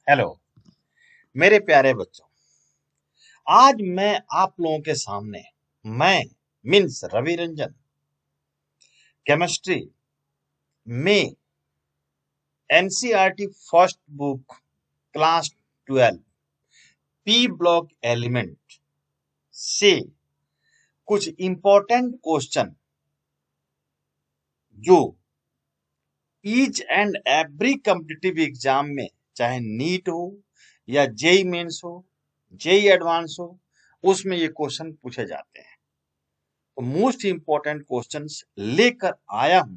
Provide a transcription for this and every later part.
Hello मेरे प्यारे बच्चों। आज मैं आप लोगों के सामने मैं मीन्स रवि रंजन केमिस्ट्री में NCERT first book class 12 P block element से कुछ इंपॉर्टेंट क्वेश्चन जो each and every competitive exam में चाहे नीट हो या जेई मेंस हो जेई एडवांस हो उसमें ये क्वेश्चन पूछे जाते हैं। तो मोस्ट इंपॉर्टेंट क्वेश्चंस लेकर आया हूं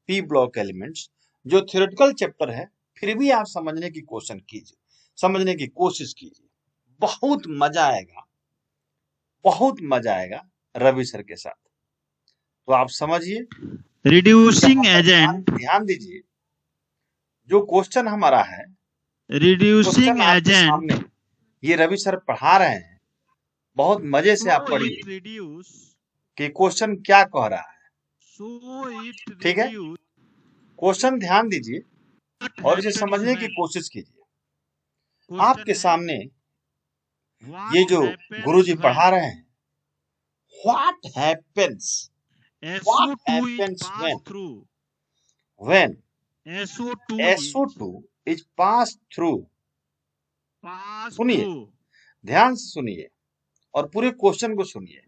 पी ब्लॉक एलिमेंट्स जो थ्योरेटिकल चैप्टर है, फिर भी आप समझने की क्वेश्चन कीजिए, समझने की कोशिश कीजिए। बहुत मजा आएगा, बहुत मजा आएगा रवि सर के साथ। तो आप समझिए, रिड्यूसिंग यहाँ पर एजेंट ध्यान दीजिए। जो क्वेश्चन हमारा है, रिड्यूसिंग क्वेश्चन आपके एजेंट सामने ये रवि सर पढ़ा रहे हैं, बहुत मजे से आप सो पढ़िए इट रिड्यूस कि क्वेश्चन क्या कह रहा है। सो इट ठीक है, रिड्यूस क्वेश्चन ध्यान दीजिए व्हाट और इसे हैपेंस समझने की व्हेन कोशिश कीजिए। क्वेश्चन आपके है सामने ये व्हाट जो हैपेंस गुरुजी पढ़ा व्हेन रहे हैं, what happens, what SO2 is happens passed through when SO2 is SO2 is pass through. passed सुनिए, through ध्यान से सुनिए और पूरे क्वेश्चन को सुनिए,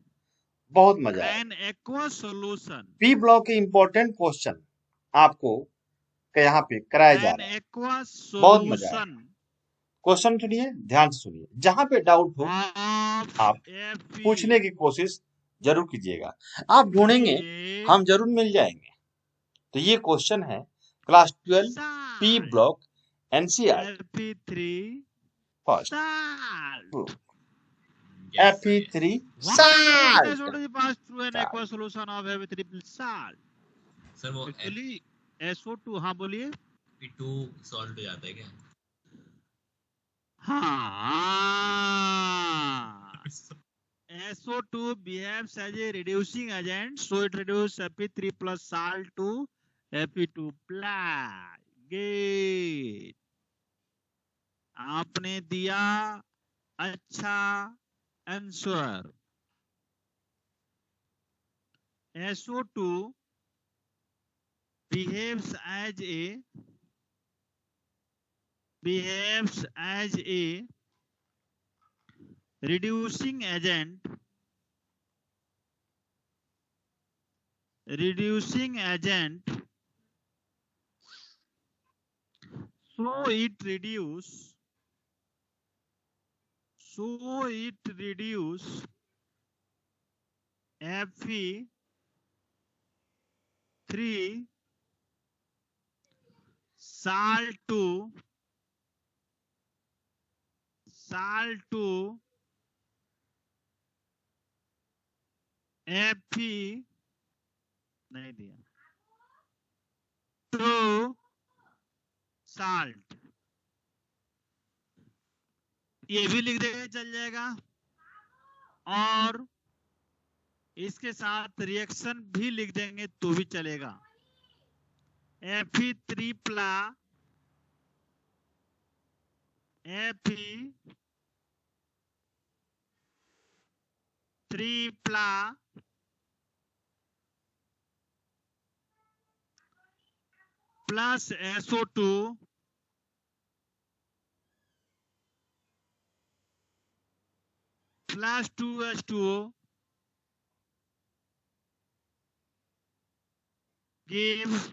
बहुत मजा आएगा। an aqueous solution P block के इंपॉर्टेंट क्वेश्चन आपको यहाँ पे कराए जा an रहे हैं, aqueous बहुत मजा आएगा। solution क्वेश्चन सुनिए, ध्यान से सुनिए, जहां पे डाउट हो of आप पूछने Fe की कोशिश जरूर कीजिएगा। आप ढूंढेंगे, give हम जरूर मिल जाएंगे। तो ये क्वेश्चन है class 12 P salt block NCERT Fe3 first salt. Book Yes, sir. Yes. Fe3 What salt. SO2 pass through an aqueous solution of Fe3 salt? Sir वो Actually SO2 हाँ बोलिए Fe2 सॉल्ट हो जाता है क्या? हाँ SO2 behaves as a reducing agent, so it reduces Fe3 plus salt to Fe2 plus. Good. आपने दिया अच्छा answer. SO2 behaves as a reducing agent so it reduce Fe3 salt to Fe नहीं दिया to salt, ये भी लिख देंगे चल जाएगा, और इसके साथ रिएक्शन भी लिख देंगे तो भी चलेगा। Fe3 plus Fe3 plus plus SO2 plus 2H2O gives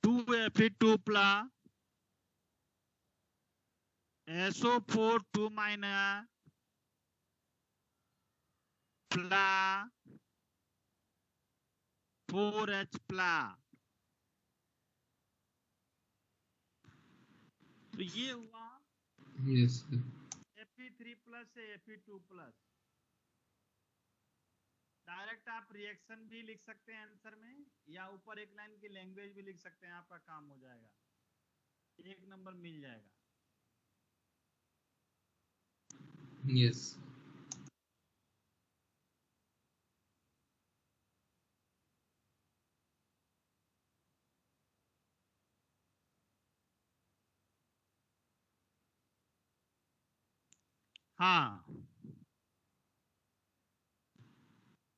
2Fe2 plus SO4 2 minus plus 4H plus। तो ये हुआ Yes, sir. Fe3 प्लस से Fe2 प्लस। डायरेक्ट आप रिएक्शन भी लिख सकते हैं आंसर में, या ऊपर एक लाइन की लैंग्वेज भी लिख सकते हैं, आपका काम हो जाएगा, एक नंबर मिल जाएगा। Yes. हाँ,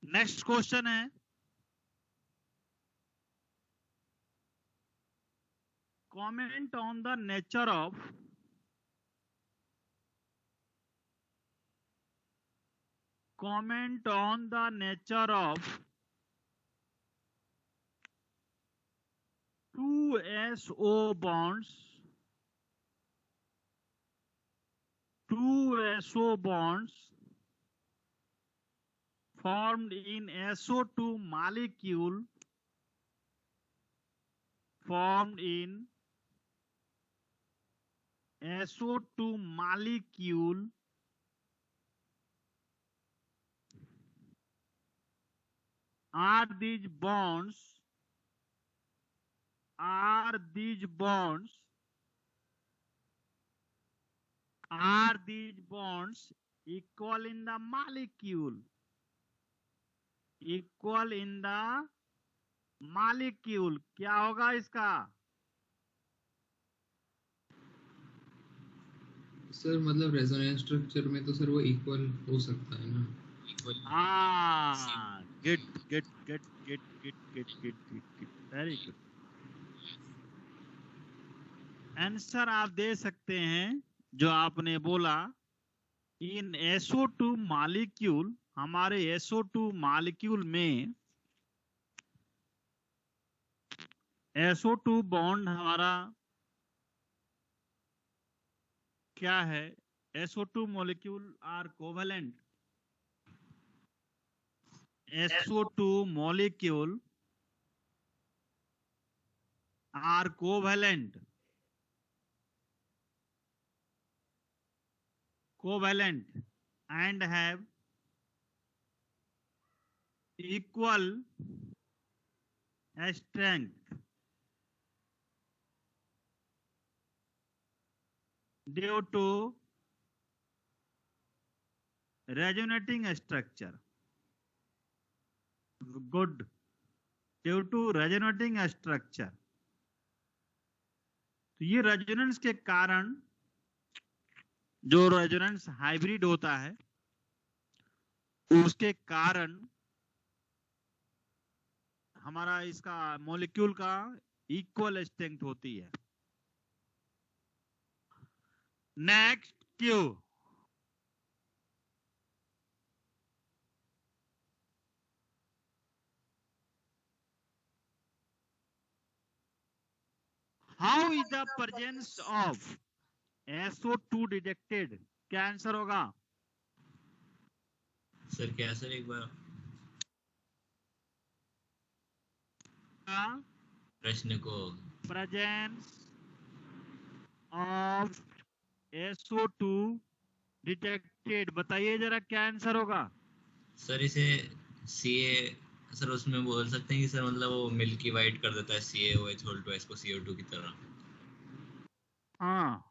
नेक्स्ट क्वेश्चन है, comment on the nature of comment on the nature of two SO bonds, formed in SO2 molecule, formed in SO2 molecule are these bonds equal in the molecule, equal in the molecule? क्या होगा इसका? Sir मतलब resonance structure में तो sir वो equal हो सकता है ना, इक्वल। हाँ, good, very good. आंसर आप दे सकते हैं जो आपने बोला, इन SO2 मॉलिक्यूल, हमारे SO2 मॉलिक्यूल में SO2 बॉन्ड हमारा क्या है? SO2 molecule are covalent, SO2 molecule are covalent and have equal strength due to resonating structure. Good. Due to resonating structure. तो ये रेजोनेंस के कारण, जो रेजोनेंस हाइब्रिड होता है उसके कारण हमारा इसका मॉलिक्यूल का इक्वल स्ट्रेंथ होती है. Next Q. How is the presence of SO2 detected? क्या आंसर होगा? सर क्या सर एक बार प्रश्न को? Presence of SO2 detected, बताइए जरा क्या आंसर होगा? सर इसे CA, सर उसमें बोल सकते हैं कि सर मतलब वो मिल्की वाइट कर देता है CaOH होल ट्वाइस को CO2 की तरह. हाँ,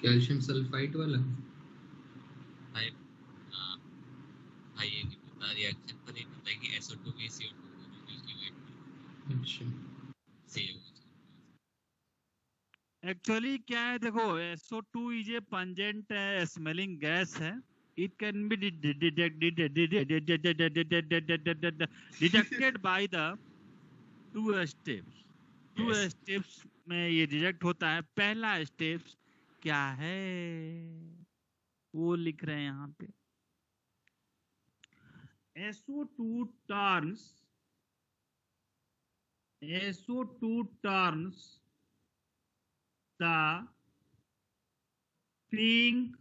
कैल्शियम सल्फाइड वाला भाई. हाँ भाई, ये नहीं पता, रिएक्शन पर ही पता है कि SO2 भी CO2 को मिल्की वाइट. अच्छा. CaOH एक्चुअली क्या है, देखो SO2 is a pungent smelling gas है. It can be detected by the two steps. Two steps में ये डिटेक्ट होता है. पहला स्टेप क्या है वो लिख रहे हैं यहाँ पे. SO2 turns the pink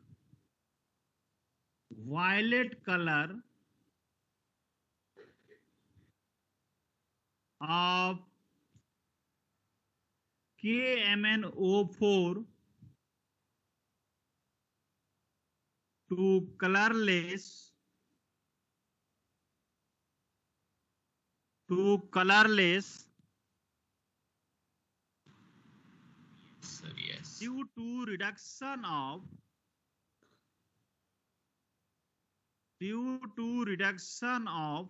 violet color of KMnO4 to colorless sir. Yes. due to reduction of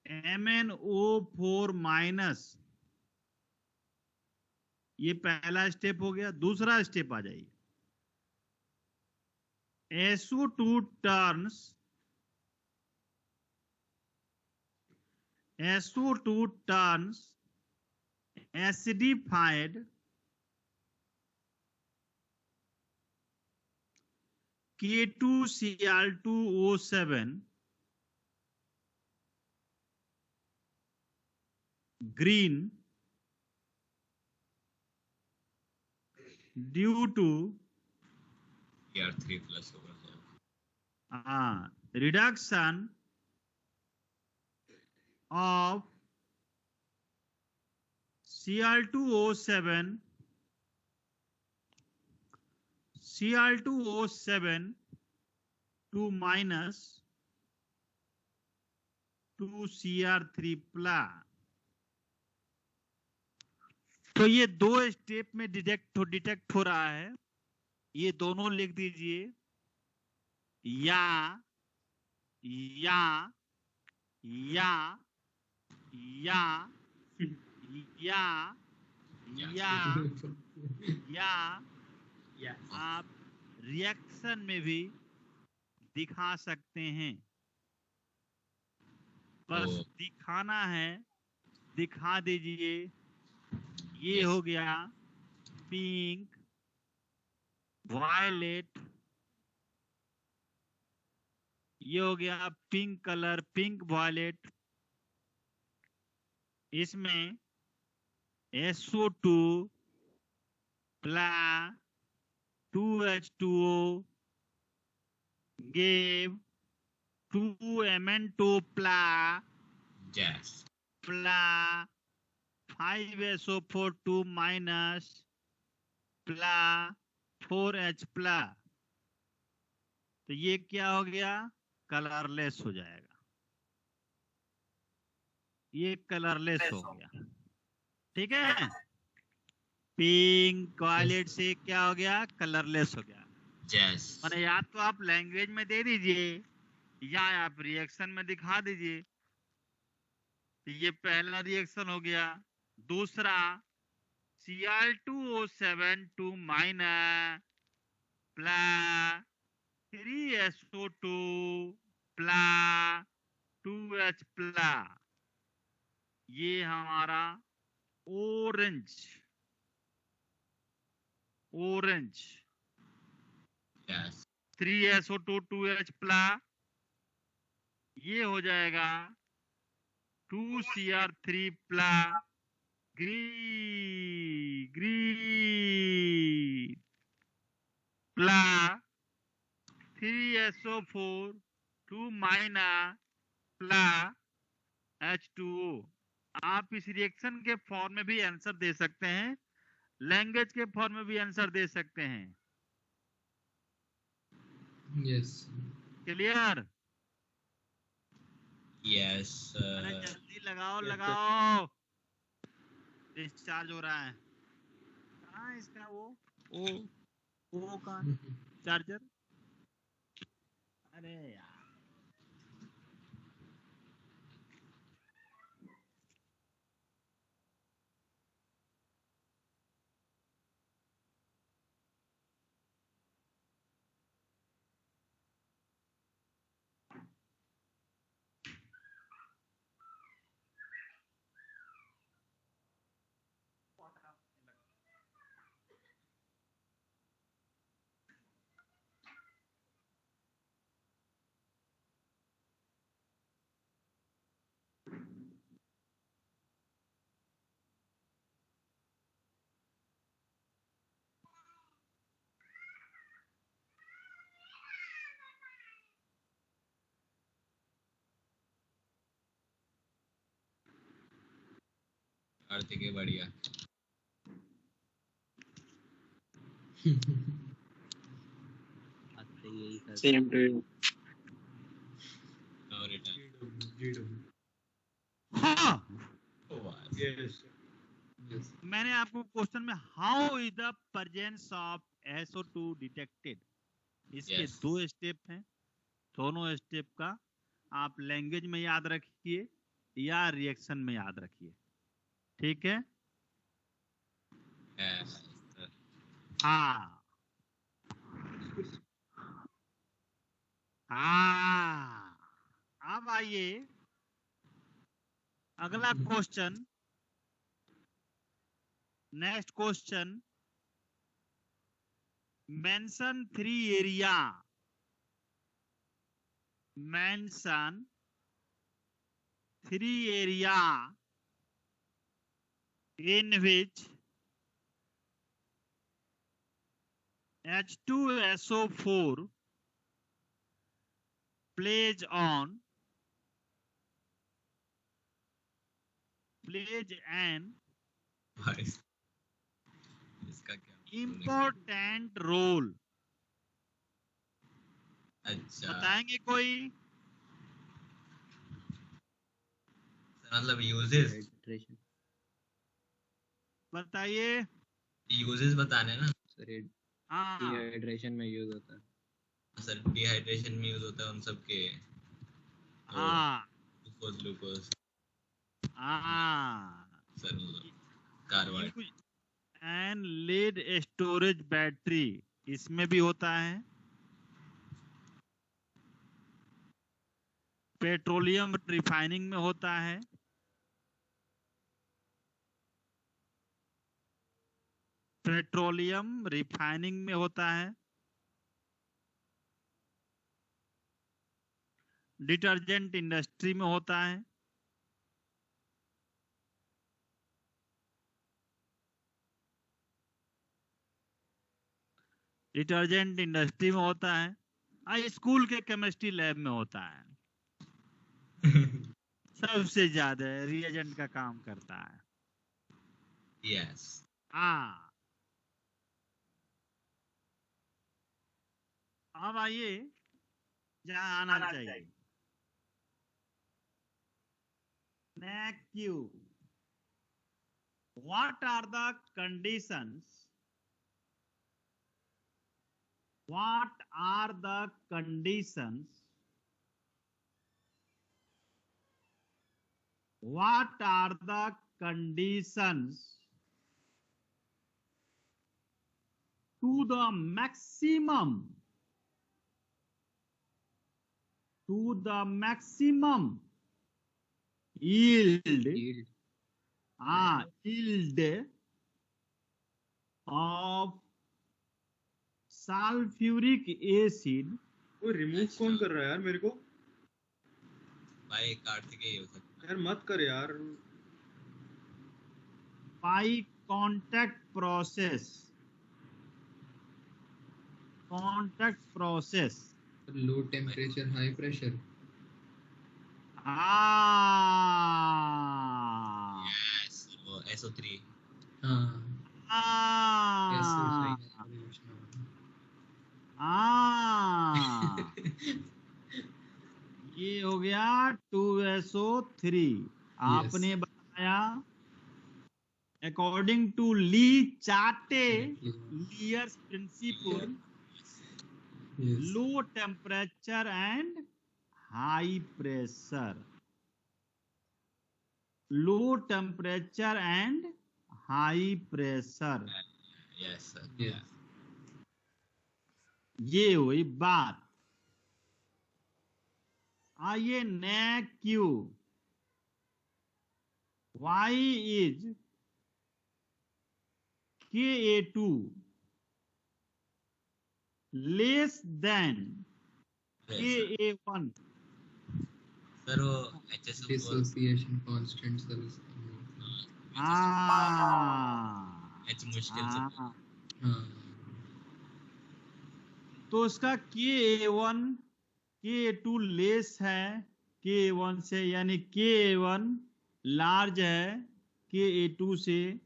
MnO4 minus ये पहला स्टेप हो गया। दूसरा स्टेप आ जाइए। SO2 turns acidified K2Cl2O7 green due to Cr3 plus होगा reduction of Cl2O7 to minus 2Cr3 plus। तो ये दो स्टेप में डिटेक्ट हो रहा है। ये दोनों लिख दीजिए। या या या या या या या आप रिएक्शन में भी दिखा सकते हैं। बस दिखाना है, दिखा दीजिए। ये हो गया पिंक, वायलेट, ये हो गया पिंक कलर, पिंक वायलेट। इसमें SO2 plus 2H2O gave 2Mn2 plus 5SO4 2 minus plus 4H plus। तो ये क्या हो गया? कलरलेस हो जाएगा। ये कलरलेस हो गया। ठीक है, पिंक वायलेट से क्या हो गया? कलरलेस हो गया। माने या तो आप लैंग्वेज में दे दीजिए या आप रिएक्शन में दिखा दीजिए। तो ये पहला रिएक्शन हो गया। दूसरा Cl2O7 2 minus plus 3SO2 plus 2H plus। ये हमारा ऑरेंज 3SO2 2H plus, ये हो जाएगा 2Cr3 plus green plus 3SO4 2 minus plus H2O। आप इस रिएक्शन के फॉर्म में भी आंसर दे सकते हैं, लैंग्वेज के फॉर्म में भी आंसर दे सकते हैं। Yes clear? यस अरे जल्दी लगाओ। डिस्चार्ज हो रहा है। कहाँ है इसका वो कहाँ चार्जर? अरे यार, कार्तिक बढ़िया। Same to you. No return. हाँ, यस मैंने आपको क्वेश्चन में how is the presence of SO2 detected, इसके Yes. दो स्टेप हैं। दोनों स्टेप का आप लैंग्वेज में याद रखिए या रिएक्शन में याद रखिए। ठीक है, Yes, sir. हाँ हाँ। अब आइए अगला question, next question. Mention 3 area, mention 3 area in which H2SO4 plays an भाई इसका क्या important role। अच्छा बताएंगे कोई? सर, मतलब यूजेस बताइए। यूजेस बताने ना सर ये हाँ डिहाइड्रेशन में यूज होता है। सर। डिहाइड्रेशन में यूज होता है उन सब के हाँ ग्लूकोज हाँ। Sir, carbide. And lead storage battery इसमें भी होता है। पेट्रोलियम रिफाइनिंग में होता है। पेट्रोलियम रिफाइनिंग में होता है। डिटर्जेंट इंडस्ट्री में होता है। डिटर्जेंट इंडस्ट्री में होता है। स्कूल के केमिस्ट्री लैब में होता है। सबसे ज्यादा रिएजेंट का काम करता है। यस हाँ। अब आइए जहां आना चाहिए। NAQ, what are the conditions? What are the conditions? What are the conditions to the maximum yield of sulphuric acid? वो रिमूव कौन कर रहा है यार मेरे को? भाई कार्तिकेय हो सकता यार मत कर यार। By contact process. Low temperature high pressure. Yes वो SO3 ये हो गया 2SO3। आपने बताया according to Le Chatelier's principle, low temperature and high pressure. Low temperature and high pressure. Yes sir. ये हुई बात। आइए NAQ, Y is Ka2 less than Ka1? Sir वो HSO dissociation constant sir. H मुश्किल से तो उसका Ka1 Ka2 less है Ka1 से, यानी Ka1 लार्ज है Ka2 से।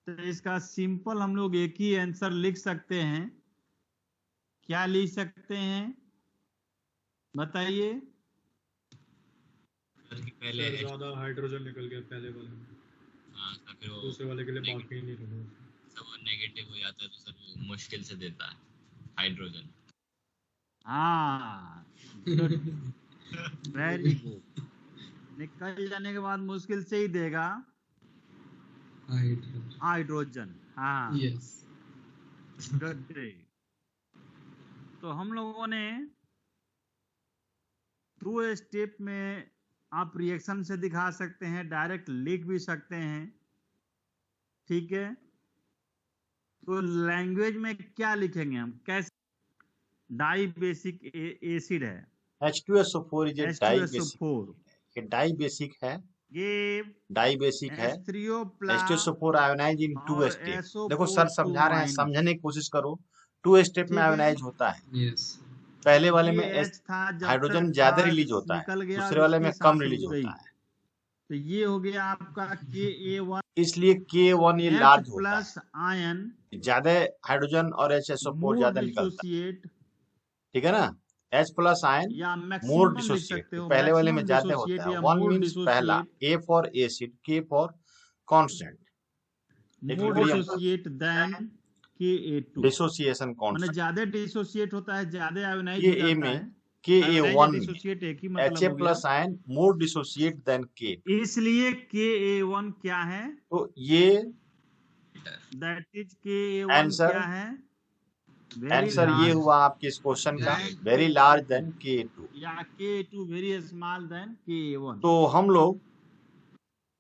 तो इसका सिंपल हम लोग एक ही आंसर लिख सकते हैं। क्या लिख सकते हैं बताइए? पहले ज्यादा हाइड्रोजन निकल गया पहले वाले में। हाँ सर, फिर वो दूसरे वाले के लिए बाकी ही नहीं रहा। सब वो नेगेटिव हो जाता है तो सर वो मुश्किल से देता है हाइड्रोजन। हाँ वेरी गुड। निकल जाने के बाद मुश्किल से ही देगा। Hydrogen. हाइड्रोजन। हाँ, Yes. गुड। तो हम लोगों ने थ्रू स्टेप में आप रिएक्शन से दिखा सकते हैं, डायरेक्ट लिख भी सकते हैं, ठीक है। तो लैंग्वेज में क्या लिखेंगे हम, कैसे? डाई बेसिक एसिड है, H2SO4 is a die basic, H2SO4, ये डाई बेसिक है, ये डाई बेसिक है। H3O+ H2SO4 आयोनाइज इन 2 और स्टेप। SO4 देखो सर समझा रहे हैं, -, समझने की कोशिश करो। 2 स्टेप में ठीक है। आयोनाइज होता है। Yes. पहले वाले ये में H था, जब हाइड्रोजन तक ज्यादा था रिलीज होता है, निकल गया और दूसरे वाले में इसकी कम सांस रिलीज रुक गई। होता है, तो ये हो गया आपका Ka1 इसलिए K1 ये लार्ज होता है, H+ आयन ज्यादा हाइड्रोजन और HSO4 मोर ज्यादा निकलता है, डिसोसिएट, ठीक है ना। H+ आयन या मोर मैक्सिमम लिख डिसोसिएट, सकते हो, पहले वाले में मैक्सिमम ज्यादा डिसोसिएट होता है। या वन मोर मीन्स पहला, dissociate, A for acid, K for constant, more dissociate than Ka2, dissociation माने कांस्टेंट। ज्यादा डिसोसिएट होता है, ज्यादा आयोनाइज के हो ए जाता में, है। Ka1 आयोनाइज में डिसोसिएट एक ही मतलब हो Ha+ गया, आयन मोर डिसोसिएट देन K2। इसलिए Ka1 क्या है, तो ये दैट इज Ka1 आंसर, क्या है, वेरी आंसर ये लार्ज, हुआ आपके इस क्वेश्चन का, then very large then K2। या Ka2 very small then Ka1। तो हम लोग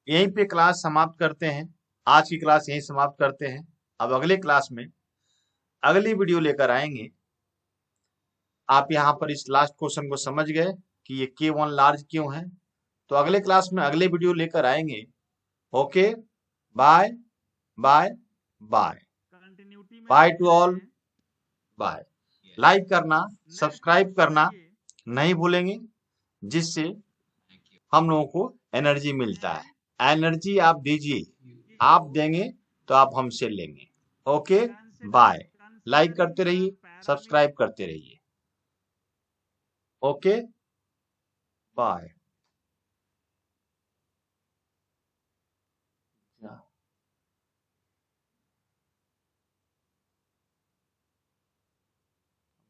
यहीं पे क्लास समाप्त करते हैं, आज की क्लास यहीं समाप्त करते हैं। अब अगले क्लास में अगली वीडियो लेकर आएंगे। आप यहाँ पर इस लास्ट क्वेश्चन को समझ गए कि ये K1 लार्ज क्यों है। तो अगले क्लास में अगले वीडियो लेकर आएंगे। Okay, bye bye bye continuity में बाय लिख टू रहे ऑल, हैं, बाय। लाइक करना, नेक्स्ट सब्सक्राइब करना देखिए, नहीं भूलेंगे, जिससे हम लोगों को एनर्जी मिलता है। एनर्जी आप दीजिए, आप देंगे तो आप हमसे लेंगे। Okay, bye. लाइक करते रहिए, सब्सक्राइब करते रहिए। Okay, bye.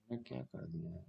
मैं क्या कर दिया है?